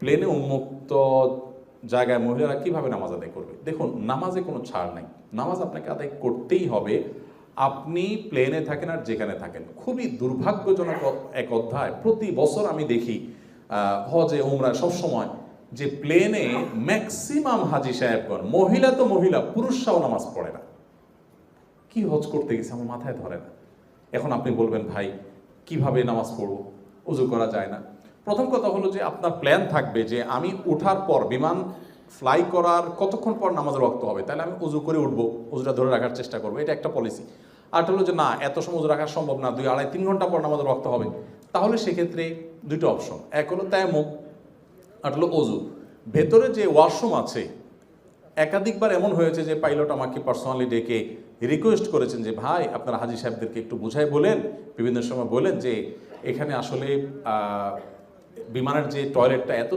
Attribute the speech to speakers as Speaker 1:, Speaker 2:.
Speaker 1: প্লেনে উন্মুক্ত জায়গায় মহিলারা কিভাবে নামাজ আদায় করবে? দেখুন, নামাজে কোনো ছাড় নাই। নামাজ আপনাকে আদায় করতেই হবে, আপনি প্লেনে থাকেন আর যেখানে থাকেন। খুবই দুর্ভাগ্যজনক এক অধ্যায়। প্রতি বছর আমি দেখি হজে উমরায় সবসময় যে প্লেনে ম্যাক্সিমাম হাজি সাহেবগণ, মহিলা তো মহিলা, পুরুষরাও নামাজ পড়ে না। কি হজ করতে গেছে আমার মাথায় ধরে না। এখন আপনি বলবেন, ভাই কিভাবে নামাজ পড়বো, উজু করা যায় না? প্রথম কথা হলো যে আপনার প্ল্যান থাকবে যে আমি ওঠার পর, বিমান ফ্লাই করার কতক্ষণ পর নামাজের ওয়াক্ত হবে, তাহলে আমি উজু করে উঠবো, উজুটা ধরে রাখার চেষ্টা করবো, এটা একটা পলিসি। আর হলো যে না, এত সময় উজু রাখা সম্ভব না, 2, 2.5, 3 ঘন্টা পর নামাজের ওয়াক্ত হবে, তাহলে সেক্ষেত্রে দুটো অপশন, এক হলো তায়াম্মুম, আর হলো অজু। ভেতরে যে ওয়াশরুম আছে, একাধিকবার এমন হয়েছে যে পাইলট আমাকে পার্সোনালি ডেকে রিকোয়েস্ট করেছেন যে ভাই আপনারা হাজি সাহেবদেরকে একটু বুঝাই বলেন, বিভিন্ন সময় বলেন যে এখানে আসলে বিমানের যে টয়লেটটা এত